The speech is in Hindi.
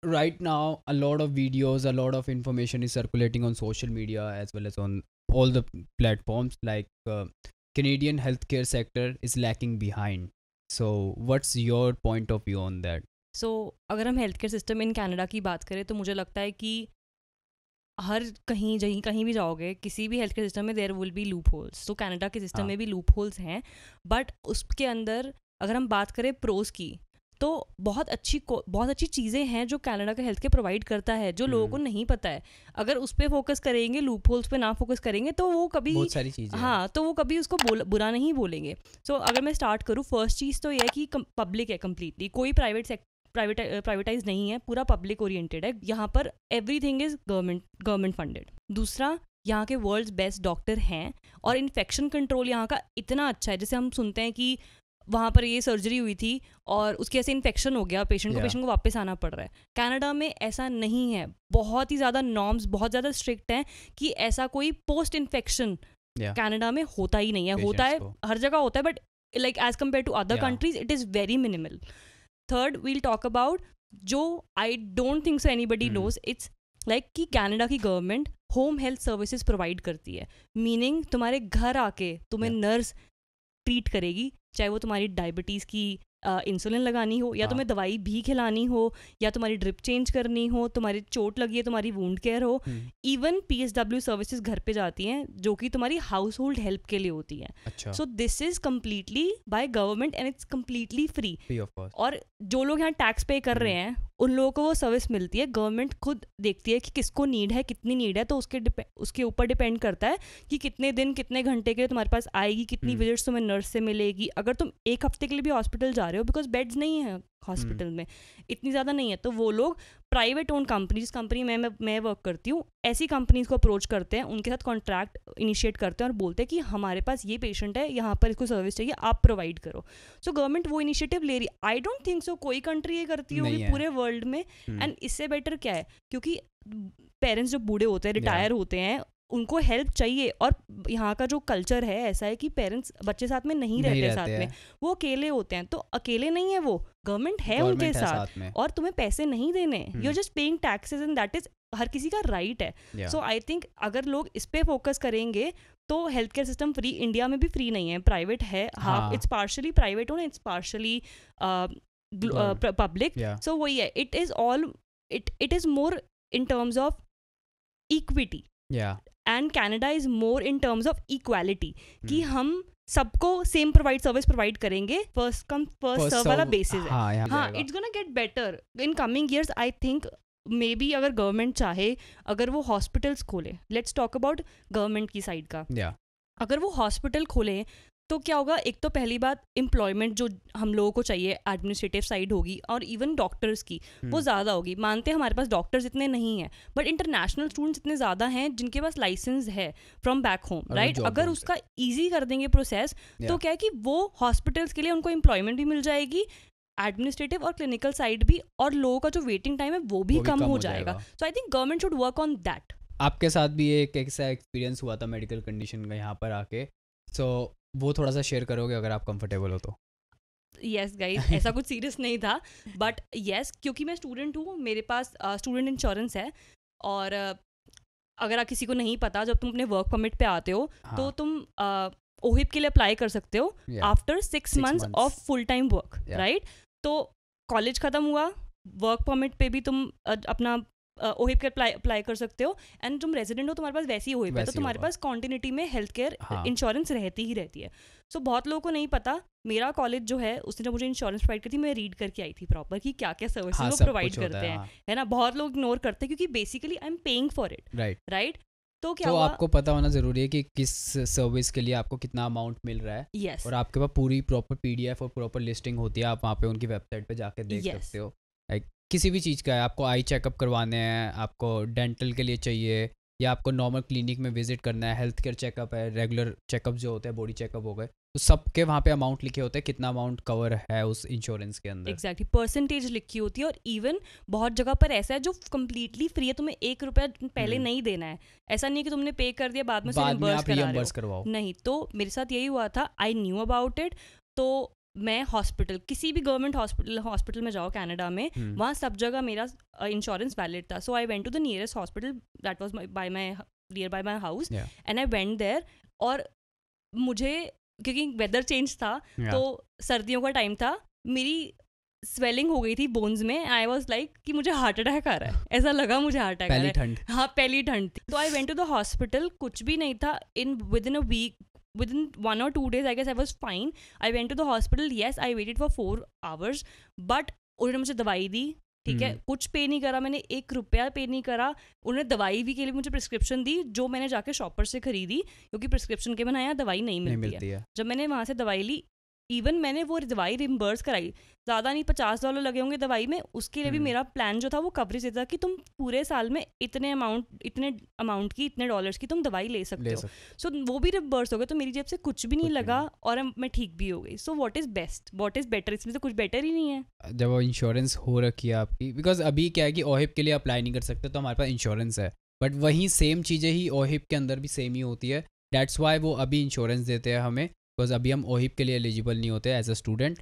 right now a lot of videos, a lot of information is circulating on social media as well as on all the platforms, like Canadian healthcare sector is lacking behind. So what's your point of view on that? सो अगर हम health care system in Canada की बात करें तो मुझे लगता है कि हर कहीं भी जाओगे किसी भी हेल्थ केयर सिस्टम में there will be loopholes. तो कनाडा के सिस्टम हाँ. में भी लूप होल्स हैं, बट उसके अंदर अगर हम बात करें प्रोज की तो बहुत अच्छी चीज़ें हैं जो कनाडा का हेल्थ केयर प्रोवाइड करता है, जो लोगों को नहीं पता है. अगर उस पर फोकस करेंगे, लूप होल्स पे ना फोकस करेंगे, तो वो कभी बहुत सारी चीजें हैं. हाँ, तो वो कभी उसको बुरा नहीं बोलेंगे. सो अगर मैं स्टार्ट करूँ, फर्स्ट चीज़ तो ये है कि पब्लिक है कम्प्लीटली, कोई प्राइवेटाइज नहीं है, पूरा पब्लिक ओरिएंटेड है. यहाँ पर एवरीथिंग इज गवर्नमेंट फंडेड. दूसरा, यहाँ के वर्ल्ड्स बेस्ट डॉक्टर हैं और इन्फेक्शन कंट्रोल यहाँ का इतना अच्छा है. जैसे हम सुनते हैं कि वहाँ पर ये सर्जरी हुई थी और उसके ऐसे इन्फेक्शन हो गया पेशेंट को वापस आना पड़ रहा है. कनाडा में ऐसा नहीं है. बहुत ही ज़्यादा नॉर्म्स बहुत ज़्यादा स्ट्रिक्ट हैं कि ऐसा कोई पोस्ट इन्फेक्शन कनाडा में होता ही नहीं है. होता है हर जगह होता है, but like as compare to other countries it is very minimal. Third, we'll talk about जो I don't think so anybody knows, it's like कि कनाडा की government home health services provide करती है. मीनिंग तुम्हारे घर आके तुम्हें नर्स ट्रीट करेगी, चाहे वो तुम्हारी डायबिटीज़ की इंसुलिन लगानी हो, या तुम्हें दवाई भी खिलानी हो, या तुम्हारी ड्रिप चेंज करनी हो, तुम्हारी चोट लगी है, तुम्हारी वुंड केयर हो. इवन PSW सर्विसेज घर पे जाती हैं जो कि तुम्हारी हाउस होल्ड हेल्प के लिए होती है. So this is completely by government and it's completely free. और जो लोग यहाँ टैक्स पे कर रहे हैं उन लोगों को वो सर्विस मिलती है. गवर्नमेंट खुद देखती है कि किसको नीड है, कितनी नीड है, तो उसके ऊपर डिपेंड करता है कि कितने दिन कितने घंटे के लिए तुम्हारे पास आएगी, कितनी विजिट्स तुम्हें नर्स से मिलेगी. अगर तुम एक हफ्ते के लिए भी हॉस्पिटल जा रहे हो, बिकॉज बेड्स नहीं है हॉस्पिटल में, इतनी ज़्यादा नहीं है, तो वो लोग प्राइवेट ओन कंपनी, जिस कंपनी में मैं वर्क करती हूँ, ऐसी कंपनीज को अप्रोच करते हैं, उनके साथ कॉन्ट्रैक्ट इनिशिएट करते हैं और बोलते हैं कि हमारे पास ये पेशेंट है, यहाँ पर इसको सर्विस चाहिए, आप प्रोवाइड करो. सो गवर्नमेंट वो इनिशिएटिव ले रही है. आई डोंट थिंक सो कोई कंट्री ये करती होगी पूरे वर्ल्ड में. एंड इससे बेटर क्या है, क्योंकि पेरेंट्स जो बूढ़े होते हैं, रिटायर होते हैं, उनको हेल्प चाहिए. और यहाँ का जो कल्चर है ऐसा है कि पेरेंट्स बच्चे साथ में नहीं रहते साथ में, वो अकेले होते हैं. तो अकेले नहीं है वो, गवर्नमेंट है उनके साथ और तुम्हें पैसे नहीं देने. You are just paying taxes and that is हर किसी का राइट है. सो आई थिंक अगर लोग इस पे फोकस करेंगे तो health care system free, India में भी फ्री नहीं है, प्राइवेट है. हाफ इट्स पार्शली प्राइवेट और इट्स पार्शली पब्लिक. सो वही है, it is all it is more in terms of equity. And Canada is more in terms of equality, कि हम सबको सेम सर्विस प्रोवाइड करेंगे, फर्स्ट कम फर्स्ट सर्व वाला बेसिस है. हाँ, it's gonna get better in coming years. I think may be अगर गवर्नमेंट चाहे, अगर वो हॉस्पिटल्स खोले, लेट्स टॉक अबाउट गवर्नमेंट की साइड का. अगर वो हॉस्पिटल खोले तो क्या होगा, एक तो पहली बात एम्प्लॉयमेंट जो हम लोगों को चाहिए एडमिनिस्ट्रेटिव साइड होगी, और इवन डॉक्टर्स की वो ज़्यादा होगी. मानते हैं हमारे पास डॉक्टर्स इतने नहीं हैं, बट इंटरनेशनल स्टूडेंट्स इतने ज़्यादा हैं जिनके पास लाइसेंस है फ्रॉम बैक होम, राइट. अगर उसका ईजी कर देंगे प्रोसेस, तो क्या है कि वो हॉस्पिटल्स के लिए उनको एम्प्लॉयमेंट भी मिल जाएगी, एडमिनिस्ट्रेटिव और क्लिनिकल साइड भी, और लोगों का जो वेटिंग टाइम है वो भी कम हो जाएगा. So I think government should work on that. आपके साथ भी एक ऐसा एक्सपीरियंस हुआ था मेडिकल कंडीशन का यहाँ पर आके, सो वो थोड़ा सा शेयर करोगे अगर आप कंफर्टेबल हो तो? यस गाइस, ऐसा कुछ सीरियस नहीं था, बट यस, क्योंकि मैं स्टूडेंट हूँ, मेरे पास स्टूडेंट इंश्योरेंस है. और अगर आप किसी को नहीं पता, जब तुम अपने वर्क परमिट पे आते हो तो तुम OHIP के लिए अप्लाई कर सकते हो after 6 months of full time work, right. तो कॉलेज ख़त्म हुआ, वर्क परमिट पे भी तुम अपना OHIP के अप्लाई कर सकते हो, एंड तुम रेजिडेंट हो, तुम्हारे पास वैसी ही OHIP है, तो तुम्हारे पास कॉन्टिन्यूटी में हेल्थ केयर इंश्योरेंस रहती ही रहती है. सो बहुत लोगों को नहीं पता. मेरा कॉलेज जो है उसने जब मुझे इंश्योरेंस प्रोवाइड करी थी, मैं रीड करके आई थी प्रॉपर कि क्या क्या सर्विसेज वो प्रोवाइड करते हैं, है ना. बहुत लोग इग्नोर करते हैं क्योंकि basically I am paying for it, right. तो क्या हुआ, आपको पता होना जरूरी है कि किस सर्विस के लिए आपको कितना अमाउंट मिल रहा है. yes. और आपके पास पूरी प्रॉपर PDF और प्रॉपर लिस्टिंग होती है, आप वहाँ पे उनकी वेबसाइट पे जाके देख सकते हो. किसी भी चीज़ का है, आपको आई चेकअप करवाने हैं, आपको डेंटल के लिए चाहिए, या आपको नॉर्मल क्लिनिक में विजिट करना है, हेल्थ केयर चेकअप है, रेगुलर चेकअप जो होते हैं, बॉडी चेकअप हो गए, तो सबके वहाँ पे अमाउंट लिखे होते हैं, कितना अमाउंट कवर है उस इंश्योरेंस के अंदर. एग्जैक्टली, परसेंटेज लिखी होती है. और इवन बहुत जगह पर ऐसा है जो कम्प्लीटली फ्री है, तुम्हें 1 रुपया पहले नहीं देना है. ऐसा नहीं है कि तुमने पे कर दिया बाद में से रियम्बर्स करवाओ. नहीं, तो मेरे साथ यही हुआ था. आई न्यू अबाउट इट, तो मैं हॉस्पिटल, किसी भी गवर्नमेंट हॉस्पिटल में जाओ कनाडा में, वहाँ सब जगह मेरा इंश्योरेंस वैलिड था. So I went to the nearest hospital that was near by my house and I went there. और मुझे क्योंकि वेदर चेंज था तो सर्दियों का टाइम था, मेरी स्वेलिंग हो गई थी बोन्स में. आई वॉज लाइक कि मुझे हार्ट अटैक आ रहा है, ऐसा लगा मुझे हार्ट अटैक आ रहा है. हाँ, पहली ठंड थी. तो I went to the hospital, कुछ भी नहीं था. Within a week, within 1 or 2 days, I guess I was fine. I went to the hospital. Yes, I waited for 4 hours. But उन्होंने मुझे दवाई दी, ठीक है, कुछ पे नहीं करा, मैंने 1 रुपया पे नहीं करा. उन्होंने दवाई भी के लिए मुझे प्रिस्क्रिप्शन दी जो मैंने जाके शॉपर से खरीदी, क्योंकि प्रिस्क्रिप्शन के बिना यहाँ दवाई नहीं मिलती है. जब मैंने वहाँ से दवाई ली, इवन मैंने वो दवाई रिम्बर्स कराई, ज़्यादा नहीं $50 लगे होंगे दवाई में. उसके लिए भी मेरा प्लान जो था वो कवरेज देता कि तुम पूरे साल में इतने अमाउंट की, इतने डॉलर्स की तुम दवाई ले सकते हो. सो वो भी रिम्बर्स हो गए, तो मेरी जेब से कुछ भी नहीं लगा और मैं ठीक भी हो गई. So what is best, what is better? इसमें तो कुछ बेटर ही नहीं है जब वो इंश्योरेंस हो रखी है आपकी. बिकॉज अभी क्या है कि ओहिप के लिए अप्लाई नहीं कर सकते, तो हमारे पास इंश्योरेंस है. बट वहीं सेम चीज़ें ही ओहिप के अंदर भी सेम ही होती है. दैट्स वाई वो अभी इंश्योरेंस देते हैं हमें, बिकॉज अभी हम ओहिप के लिए एलिजिबल नहीं होते एज अ स्टूडेंट.